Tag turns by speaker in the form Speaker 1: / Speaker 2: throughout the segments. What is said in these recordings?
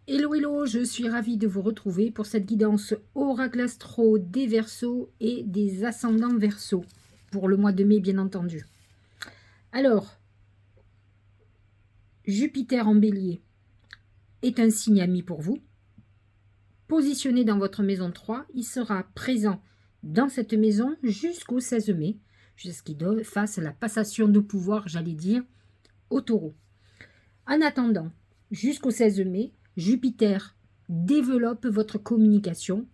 Speaker 1: Hello, hello, je suis ravie de vous retrouver pour cette guidance Oracle Astro des Verseaux et des ascendants Verseaux, pour le mois de mai bien entendu. Alors, Jupiter en Bélier est un signe ami pour vous. Positionné dans votre maison 3, il sera présent dans cette maison jusqu'au 16 mai, jusqu'à ce qu'il fasse la passation de pouvoir, j'allais dire, au Taureau. En attendant, jusqu'au 16 mai, Jupiter développe votre communication.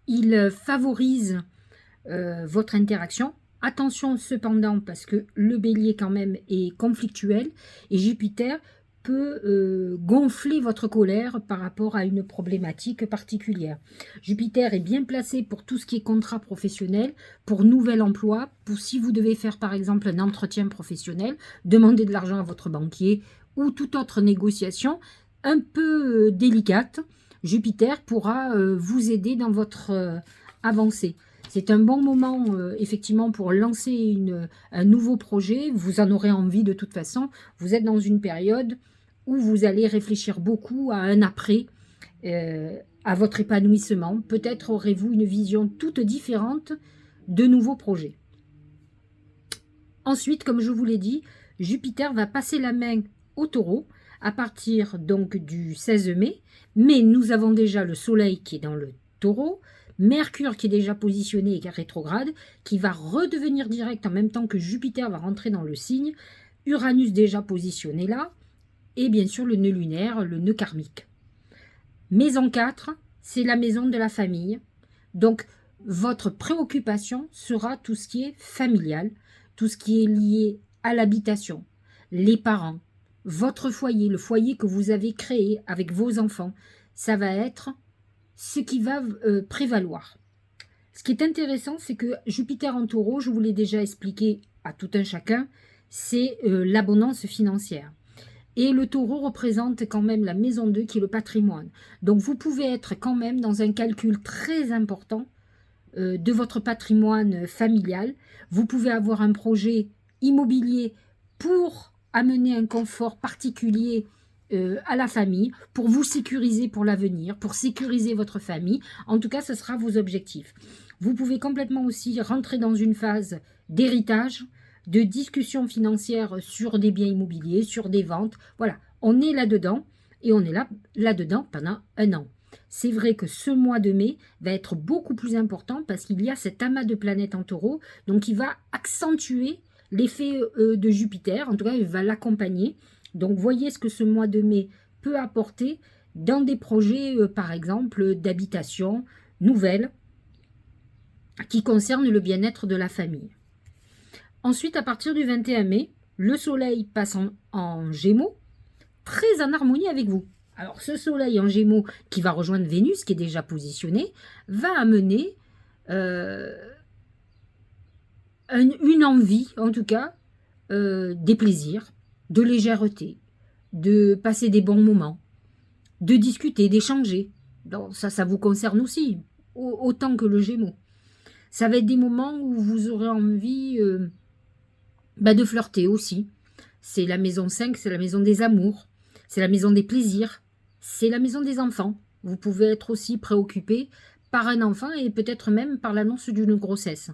Speaker 1: Il favorise votre interaction. Attention cependant, parce que le bélier quand même est conflictuel et Jupiter peut gonfler votre colère par rapport à une problématique particulière. Jupiter est bien placé pour tout ce qui est contrat professionnel, pour nouvel emploi, pour si vous devez faire par exemple un entretien professionnel, demander de l'argent à votre banquier ou toute autre négociation un peu délicate. Jupiter pourra vous aider dans votre avancée. C'est un bon moment, effectivement, pour lancer un nouveau projet. Vous en aurez envie de toute façon. Vous êtes dans une période où vous allez réfléchir beaucoup à un après, à votre épanouissement. Peut-être aurez-vous une vision toute différente de nouveaux projets. Ensuite, comme je vous l'ai dit, Jupiter va passer la main au Taureau à partir donc du 16 mai. Mais nous avons déjà le Soleil qui est dans le Taureau, Mercure qui est déjà positionné et qui est rétrograde, qui va redevenir direct en même temps que Jupiter va rentrer dans le signe, Uranus déjà positionné là, et bien sûr le nœud lunaire, le nœud karmique. Maison 4, c'est la maison de la famille. Donc votre préoccupation sera tout ce qui est familial, tout ce qui est lié à l'habitation, les parents, votre foyer, le foyer que vous avez créé avec vos enfants. Ça va être ce qui va prévaloir. Ce qui est intéressant, c'est que Jupiter en Taureau, je vous l'ai déjà expliqué à tout un chacun, c'est l'abondance financière. Et le Taureau représente quand même la maison 2 qui est le patrimoine. Donc vous pouvez être quand même dans un calcul très important de votre patrimoine familial. Vous pouvez avoir un projet immobilier pour amener un confort particulier à la famille, pour vous sécuriser pour l'avenir, pour sécuriser votre famille. En tout cas, ce sera vos objectifs. Vous pouvez complètement aussi rentrer dans une phase d'héritage, de discussion financière sur des biens immobiliers, sur des ventes. Voilà, on est là-dedans et on est là-dedans pendant un an. C'est vrai que ce mois de mai va être beaucoup plus important parce qu'il y a cet amas de planètes en Taureau, donc il va accentuer l'effet de Jupiter, en tout cas il va l'accompagner. Donc voyez ce que ce mois de mai peut apporter dans des projets, par exemple, d'habitation nouvelle qui concernent le bien-être de la famille. Ensuite, à partir du 21 mai, le soleil passe en Gémeaux, très en harmonie avec vous. Alors ce soleil en Gémeaux qui va rejoindre Vénus, qui est déjà positionné, va amener une envie, en tout cas, des plaisirs, de légèreté, de passer des bons moments, de discuter, d'échanger. Donc ça vous concerne aussi, autant que le Gémeaux. Ça va être des moments où vous aurez envie de flirter aussi. C'est la maison 5, c'est la maison des amours, c'est la maison des plaisirs, c'est la maison des enfants. Vous pouvez être aussi préoccupé par un enfant et peut-être même par l'annonce d'une grossesse.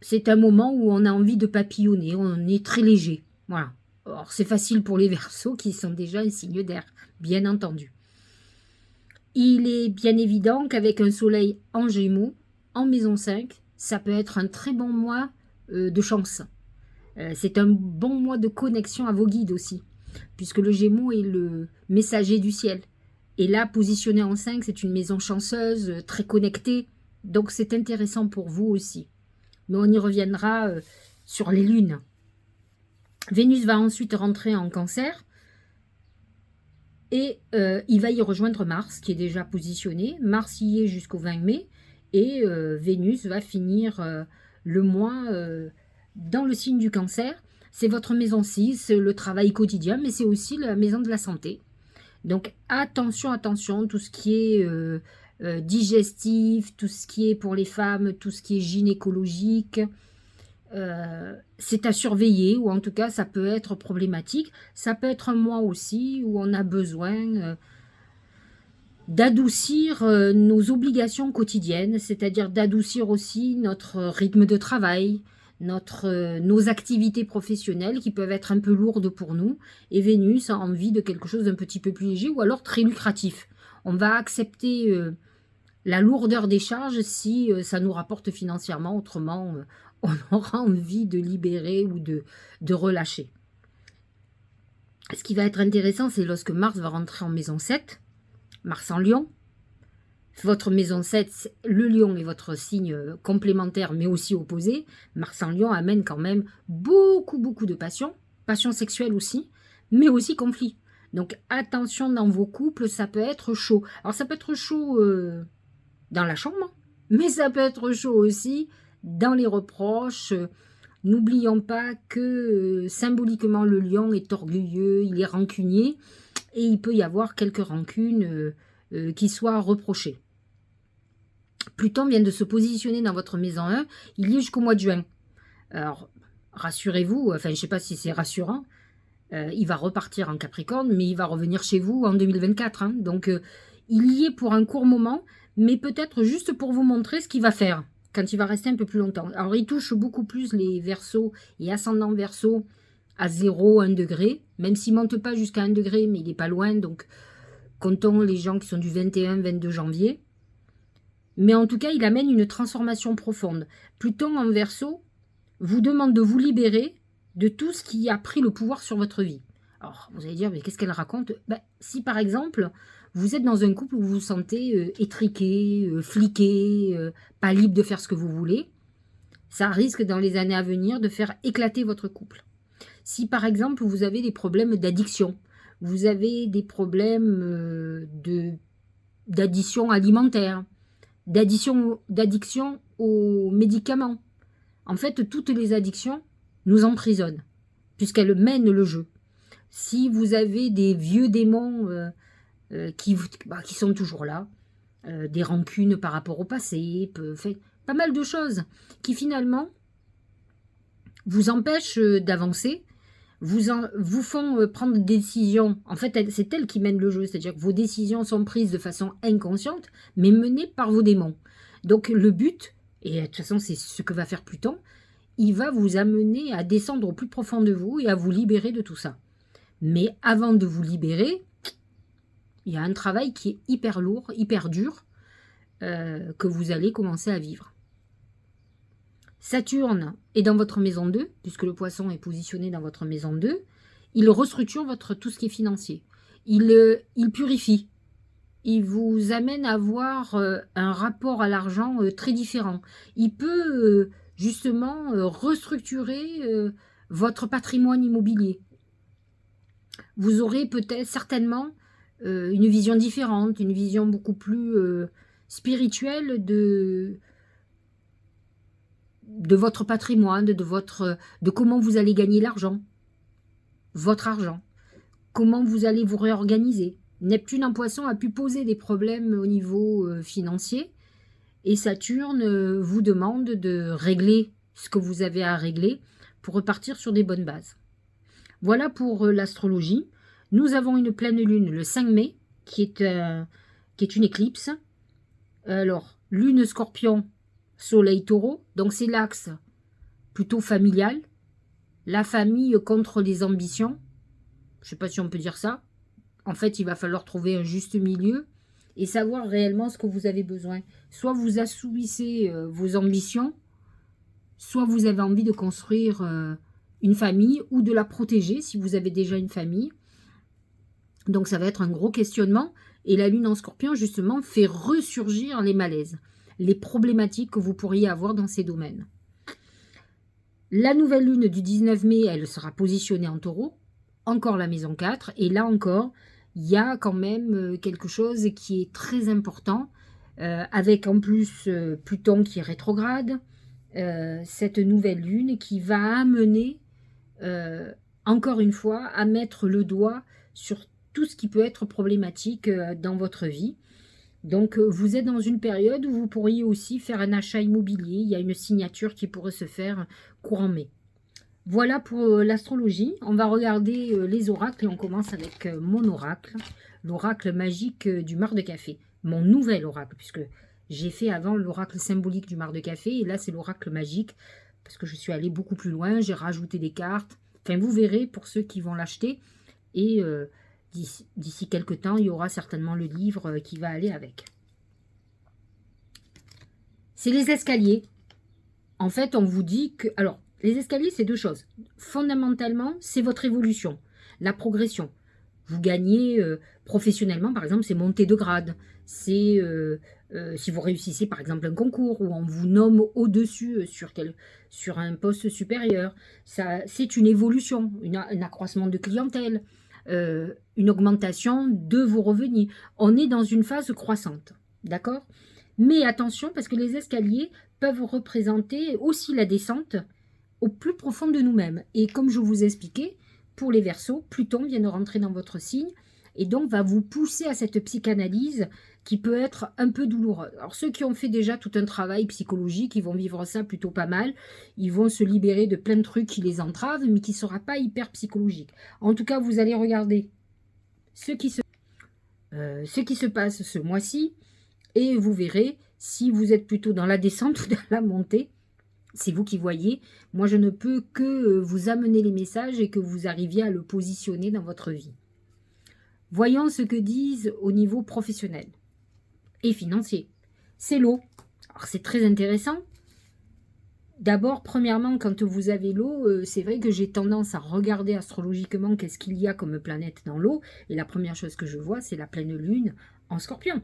Speaker 1: C'est un moment où on a envie de papillonner, on est très léger. Voilà. Alors c'est facile pour les Verseaux qui sont déjà un signe d'air, bien entendu. Il est bien évident qu'avec un soleil en Gémeaux, en maison 5, ça peut être un très bon mois de chance. C'est un bon mois de connexion à vos guides aussi, puisque le Gémeaux est le messager du ciel. Et là, positionné en 5, c'est une maison chanceuse, très connectée, donc c'est intéressant pour vous aussi. Mais on y reviendra sur les lunes. Vénus va ensuite rentrer en Cancer, et il va y rejoindre Mars, qui est déjà positionné. Mars y est jusqu'au 20 mai, et Vénus va finir le mois dans le signe du Cancer. C'est votre maison 6, le travail quotidien, mais c'est aussi la maison de la santé. Donc attention, attention, tout ce qui est digestif, tout ce qui est pour les femmes, tout ce qui est gynécologique, c'est à surveiller, ou en tout cas ça peut être problématique. Ça peut être un mois aussi où on a besoin d'adoucir nos obligations quotidiennes, c'est-à-dire d'adoucir aussi notre rythme de travail, nos activités professionnelles qui peuvent être un peu lourdes pour nous, et Vénus a envie de quelque chose d'un petit peu plus léger ou alors très lucratif. On va accepter la lourdeur des charges si ça nous rapporte financièrement, autrement on aura envie de libérer ou de relâcher. Ce qui va être intéressant, c'est lorsque Mars va rentrer en maison 7, Mars en Lion. Votre maison 7, le Lion est votre signe complémentaire mais aussi opposé. Mars en Lion amène quand même beaucoup de passion sexuelle aussi, mais aussi conflit. Donc attention dans vos couples, ça peut être chaud. Alors ça peut être chaud dans la chambre, mais ça peut être chaud aussi dans les reproches. N'oublions pas que symboliquement le lion est orgueilleux, il est rancunier, et il peut y avoir quelques rancunes qui soient reprochées. Pluton vient de se positionner dans votre maison 1, il y est jusqu'au mois de juin. Alors, rassurez-vous, enfin je ne sais pas si c'est rassurant, il va repartir en Capricorne, mais il va revenir chez vous en 2024. Hein, donc, il y est pour un court moment, mais peut-être juste pour vous montrer ce qu'il va faire quand il va rester un peu plus longtemps. Alors, il touche beaucoup plus les Verseaux et ascendants Verseaux à 0, 1 degré, même s'il ne monte pas jusqu'à 1 degré, mais il n'est pas loin, donc comptons les gens qui sont du 21, 22 janvier. Mais en tout cas, il amène une transformation profonde. Pluton en Verseau vous demande de vous libérer de tout ce qui a pris le pouvoir sur votre vie. Alors, vous allez dire, mais qu'est-ce qu'elle raconte? Si par exemple, vous êtes dans un couple où vous vous sentez étriqué, fliqué, pas libre de faire ce que vous voulez, ça risque dans les années à venir de faire éclater votre couple. Si par exemple, vous avez des problèmes d'addiction, vous avez des problèmes d'addition alimentaire, d'addiction aux médicaments, en fait, toutes les addictions nous emprisonnent, puisqu'elles mènent le jeu. Si vous avez des vieux démons qui sont toujours là, des rancunes par rapport au passé, pas mal de choses qui finalement vous empêchent d'avancer, vous font prendre des décisions. En fait, c'est elles qui mènent le jeu, c'est-à-dire que vos décisions sont prises de façon inconsciente, mais menées par vos démons. Donc le but, et de toute façon c'est ce que va faire Pluton, il va vous amener à descendre au plus profond de vous et à vous libérer de tout ça. Mais avant de vous libérer, il y a un travail qui est hyper lourd, hyper dur, que vous allez commencer à vivre. Saturne est dans votre maison 2, puisque le poisson est positionné dans votre maison 2. Il restructure tout ce qui est financier. Il purifie. Il vous amène à avoir un rapport à l'argent très différent. Il peut justement restructurer votre patrimoine immobilier. Vous aurez peut-être certainement une vision différente, une vision beaucoup plus spirituelle de votre patrimoine, de comment vous allez gagner l'argent, votre argent, comment vous allez vous réorganiser. Neptune en Poisson a pu poser des problèmes au niveau financier, et Saturne vous demande de régler ce que vous avez à régler pour repartir sur des bonnes bases. Voilà pour l'astrologie. Nous avons une pleine lune le 5 mai, qui est une éclipse. Alors, lune Scorpion, Soleil Taureau, donc c'est l'axe plutôt familial, la famille contre les ambitions, je ne sais pas si on peut dire ça. En fait, il va falloir trouver un juste milieu et savoir réellement ce que vous avez besoin. Soit vous assouvissez vos ambitions, soit vous avez envie de construire une famille ou de la protéger si vous avez déjà une famille. Donc ça va être un gros questionnement, et la lune en Scorpion justement fait ressurgir les malaises, les problématiques que vous pourriez avoir dans ces domaines. La nouvelle lune du 19 mai, elle sera positionnée en Taureau, encore la maison 4, et là encore, il y a quand même quelque chose qui est très important, avec en plus Pluton qui est rétrograde, cette nouvelle lune qui va amener, encore une fois, à mettre le doigt sur tout ce qui peut être problématique dans votre vie. Donc, vous êtes dans une période où vous pourriez aussi faire un achat immobilier. Il y a une signature qui pourrait se faire courant mai. Voilà pour l'astrologie. On va regarder les oracles et on commence avec mon oracle, l'oracle magique du mar de café. Mon nouvel oracle, puisque j'ai fait avant l'oracle symbolique du mar de café et là c'est l'oracle magique parce que je suis allée beaucoup plus loin, j'ai rajouté des cartes. Enfin, vous verrez pour ceux qui vont l'acheter et d'ici quelques temps, il y aura certainement le livre qui va aller avec. C'est les escaliers. En fait, on vous dit que... Alors, les escaliers, c'est deux choses. Fondamentalement, c'est votre évolution, la progression. Vous gagnez professionnellement, par exemple, c'est monter de grade. C'est si vous réussissez, par exemple, un concours où on vous nomme au-dessus sur un poste supérieur. C'est une évolution, un accroissement de clientèle, une augmentation de vos revenus. On est dans une phase croissante, d'accord? Mais attention, parce que les escaliers peuvent représenter aussi la descente au plus profond de nous-mêmes. Et comme je vous ai expliqué, pour les Verseaux, Pluton vient de rentrer dans votre signe et donc va vous pousser à cette psychanalyse qui peut être un peu douloureuse. Alors ceux qui ont fait déjà tout un travail psychologique, ils vont vivre ça plutôt pas mal. Ils vont se libérer de plein de trucs qui les entravent, mais qui ne sera pas hyper psychologique. En tout cas, vous allez regarder ce qui se passe ce mois-ci et vous verrez si vous êtes plutôt dans la descente ou dans la montée. C'est vous qui voyez. Moi, je ne peux que vous amener les messages et que vous arriviez à le positionner dans votre vie. Voyons ce que disent au niveau professionnel et financier. C'est l'eau. Alors, c'est très intéressant. D'abord, premièrement, quand vous avez l'eau, c'est vrai que j'ai tendance à regarder astrologiquement qu'est-ce qu'il y a comme planète dans l'eau. Et la première chose que je vois, c'est la pleine lune en Scorpion,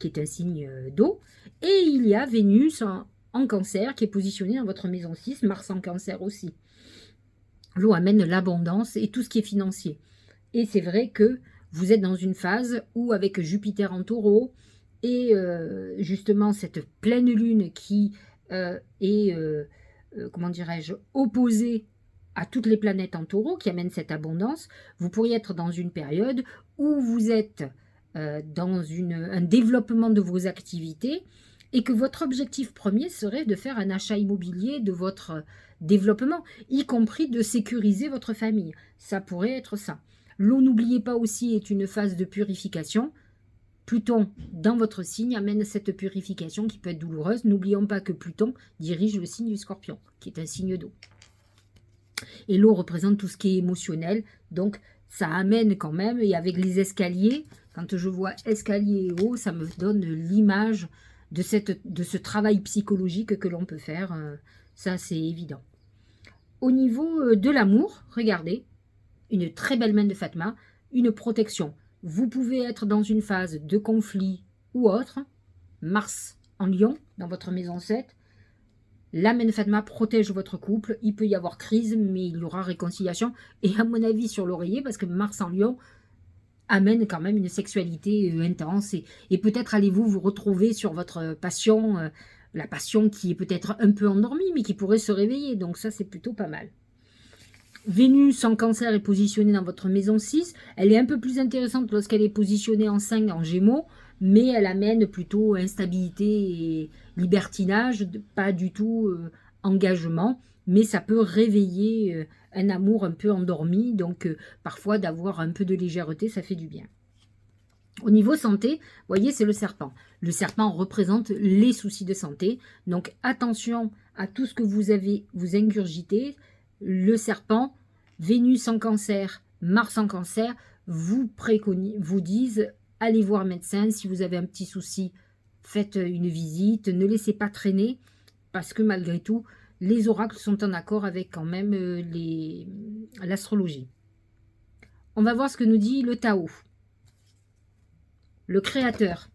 Speaker 1: qui est un signe d'eau. Et il y a Vénus en Cancer, qui est positionné dans votre maison 6, Mars en Cancer aussi. L'eau amène l'abondance et tout ce qui est financier. Et c'est vrai que vous êtes dans une phase où, avec Jupiter en Taureau, et justement cette pleine lune qui est, comment dirais-je, opposée à toutes les planètes en Taureau, qui amène cette abondance, vous pourriez être dans une période où vous êtes dans un développement de vos activités, et que votre objectif premier serait de faire un achat immobilier de votre développement, y compris de sécuriser votre famille. Ça pourrait être ça. L'eau, n'oubliez pas aussi, est une phase de purification. Pluton, dans votre signe, amène cette purification qui peut être douloureuse. N'oublions pas que Pluton dirige le signe du Scorpion, qui est un signe d'eau. Et l'eau représente tout ce qui est émotionnel, donc ça amène quand même, et avec les escaliers, quand je vois escalier et eau, ça me donne l'image de ce travail psychologique que l'on peut faire, ça c'est évident. Au niveau de l'amour, regardez, une très belle main de Fatma, une protection. Vous pouvez être dans une phase de conflit ou autre, Mars en Lion, dans votre maison 7, la main de Fatma protège votre couple, il peut y avoir crise, mais il y aura réconciliation, et à mon avis sur l'oreiller, parce que Mars en Lion amène quand même une sexualité intense et peut-être allez-vous vous retrouver sur votre passion, la passion qui est peut-être un peu endormie mais qui pourrait se réveiller, donc ça c'est plutôt pas mal. Vénus en Cancer est positionnée dans votre maison 6, elle est un peu plus intéressante lorsqu'elle est positionnée en 5 en Gémeaux, mais elle amène plutôt instabilité et libertinage, pas du tout engagement, mais ça peut réveiller un amour un peu endormi, donc parfois d'avoir un peu de légèreté, ça fait du bien. Au niveau santé, vous voyez, c'est le serpent. Le serpent représente les soucis de santé, donc attention à tout ce que vous ingurgitez. Le serpent, Vénus en Cancer, Mars en Cancer, vous disent allez voir un médecin, si vous avez un petit souci, faites une visite, ne laissez pas traîner, parce que malgré tout, les oracles sont en accord avec quand même l'astrologie. On va voir ce que nous dit le Tao. Le créateur.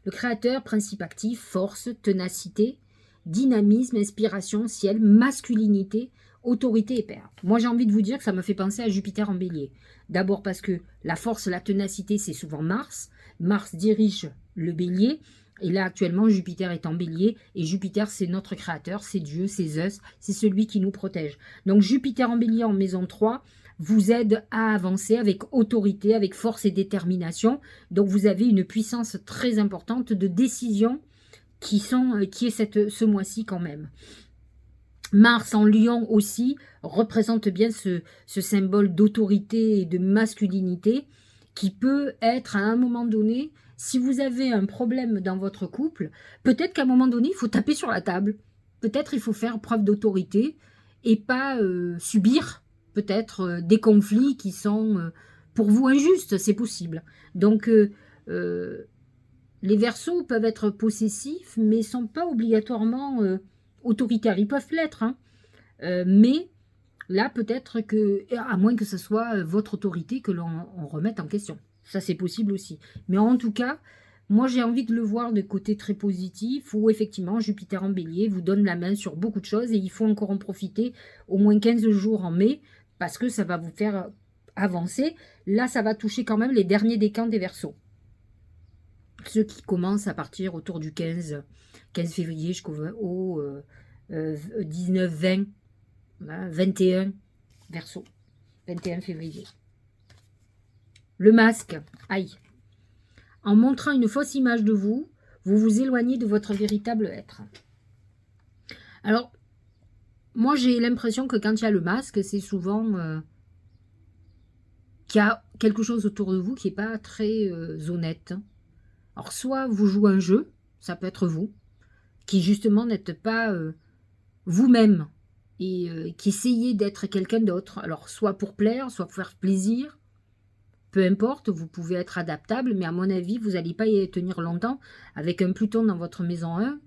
Speaker 1: Le créateur, principe actif, force, ténacité, dynamisme, inspiration, ciel, masculinité, autorité et père. Moi, j'ai envie de vous dire que ça me fait penser à Jupiter en bélier. D'abord parce que la force, la ténacité, c'est souvent Mars. Mars dirige le bélier. Et là, actuellement, Jupiter est en bélier. Et Jupiter, c'est notre créateur, c'est Dieu, c'est Zeus, c'est celui qui nous protège. Donc, Jupiter en bélier en maison 3 vous aide à avancer avec autorité, avec force et détermination. Donc vous avez une puissance très importante de décision qui est ce mois-ci quand même. Mars en Lion aussi représente bien ce symbole d'autorité et de masculinité qui peut être à un moment donné, si vous avez un problème dans votre couple, peut-être qu'à un moment donné, il faut taper sur la table. Peut-être il faut faire preuve d'autorité et pas subir peut-être des conflits qui sont pour vous injustes, c'est possible. Donc les Verseaux peuvent être possessifs, mais ne sont pas obligatoirement autoritaires. Ils peuvent l'être, hein. Mais là, peut-être que, à moins que ce soit votre autorité que l'on remette en question. Ça, c'est possible aussi. Mais en tout cas, moi, j'ai envie de le voir de côté très positif, où effectivement, Jupiter en bélier vous donne la main sur beaucoup de choses, et il faut encore en profiter au moins 15 jours en mai, parce que ça va vous faire avancer. Là, ça va toucher quand même les derniers décans des Verseaux. Ceux qui commencent à partir autour du 15 février jusqu'au 19-20, 21 Verseau, 21 février. Le masque, aïe. En montrant une fausse image de vous, vous vous éloignez de votre véritable être. Alors, moi j'ai l'impression que quand il y a le masque, c'est souvent qu'il y a quelque chose autour de vous qui n'est pas très honnête. Alors, soit vous jouez un jeu, ça peut être vous, qui justement n'êtes pas vous-même, et qui essayez d'être quelqu'un d'autre. Alors, soit pour plaire, soit pour faire plaisir, peu importe, vous pouvez être adaptable, mais à mon avis, vous n'allez pas y tenir longtemps avec un Pluton dans votre maison 1.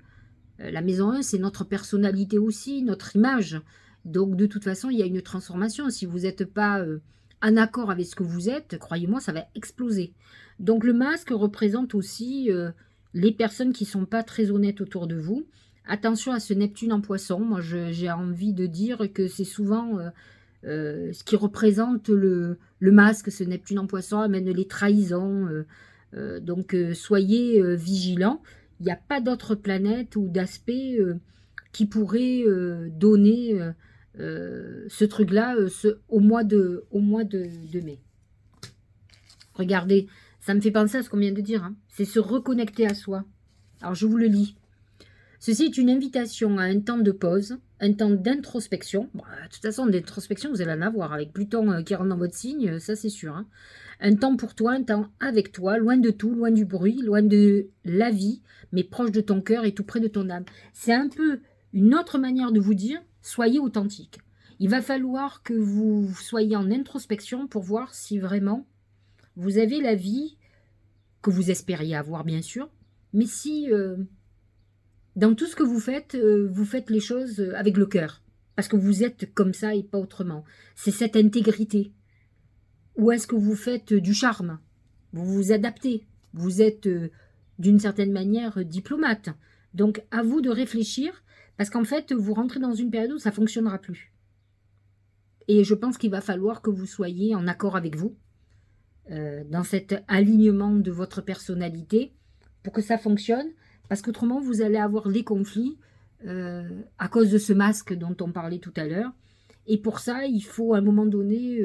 Speaker 1: La maison 1, c'est notre personnalité aussi, notre image. Donc, de toute façon, il y a une transformation. Si vous n'êtes pas en accord avec ce que vous êtes, croyez-moi, ça va exploser. Donc, le masque représente aussi les personnes qui ne sont pas très honnêtes autour de vous. Attention à ce Neptune en Poisson. Moi, j'ai envie de dire que c'est souvent ce qui représente le masque. Ce Neptune en Poisson amène les trahisons. Donc, soyez vigilants. Il n'y a pas d'autre planète ou d'aspect qui pourrait donner ce truc-là au mois de mai. Regardez, ça me fait penser à ce qu'on vient de dire. Hein. C'est se reconnecter à soi. Alors, je vous le lis. Ceci est une invitation à un temps de pause, un temps d'introspection. Bon, de toute façon, d'introspection, vous allez en avoir avec Pluton qui rentre dans votre signe, ça c'est sûr. Hein. Un temps pour toi, un temps avec toi, loin de tout, loin du bruit, loin de la vie, mais proche de ton cœur et tout près de ton âme. C'est un peu une autre manière de vous dire, soyez authentique. Il va falloir que vous soyez en introspection pour voir si vraiment vous avez la vie que vous espériez avoir, bien sûr, mais si dans tout ce que vous faites les choses avec le cœur, parce que vous êtes comme ça et pas autrement. C'est cette intégrité. Ou est-ce que vous faites du charme? Vous vous adaptez. Vous êtes d'une certaine manière diplomate. Donc à vous de réfléchir, parce qu'en fait, vous rentrez dans une période où ça ne fonctionnera plus. Et je pense qu'il va falloir que vous soyez en accord avec vous, dans cet alignement de votre personnalité, pour que ça fonctionne, parce qu'autrement, vous allez avoir des conflits à cause de ce masque dont on parlait tout à l'heure. Et pour ça, il faut à un moment donné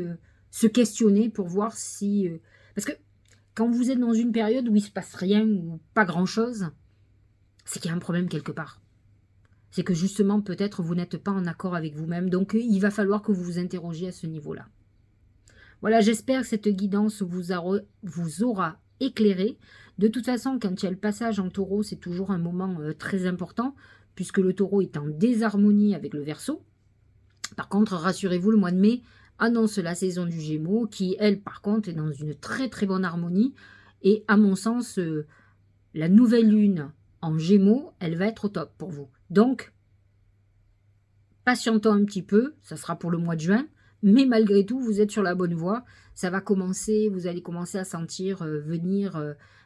Speaker 1: se questionner pour voir si... parce que quand vous êtes dans une période où il ne se passe rien ou pas grand-chose, c'est qu'il y a un problème quelque part. C'est que justement, peut-être, vous n'êtes pas en accord avec vous-même. Donc, il va falloir que vous vous interrogiez à ce niveau-là. Voilà, j'espère que cette guidance vous aura éclairé. De toute façon, quand il y a le passage en taureau, c'est toujours un moment très important, puisque le taureau est en désharmonie avec le Verseau. Par contre, rassurez-vous, le mois de mai annonce la saison du Gémeaux, qui, elle, par contre, est dans une très très bonne harmonie. Et à mon sens, la nouvelle lune en Gémeaux, elle va être au top pour vous. Donc, patientons un petit peu, ça sera pour le mois de juin. Mais malgré tout, vous êtes sur la bonne voie. Ça va commencer, vous allez commencer à sentir venir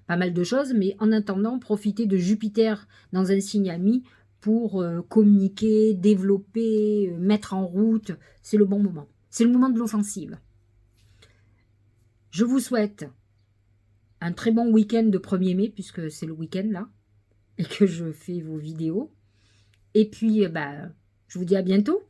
Speaker 1: pas mal de choses. Mais en attendant, profitez de Jupiter dans un signe ami pour communiquer, développer, mettre en route. C'est le bon moment. C'est le moment de l'offensive. Je vous souhaite un très bon week-end de 1er mai, puisque c'est le week-end là, et que je fais vos vidéos. Et puis, je vous dis à bientôt.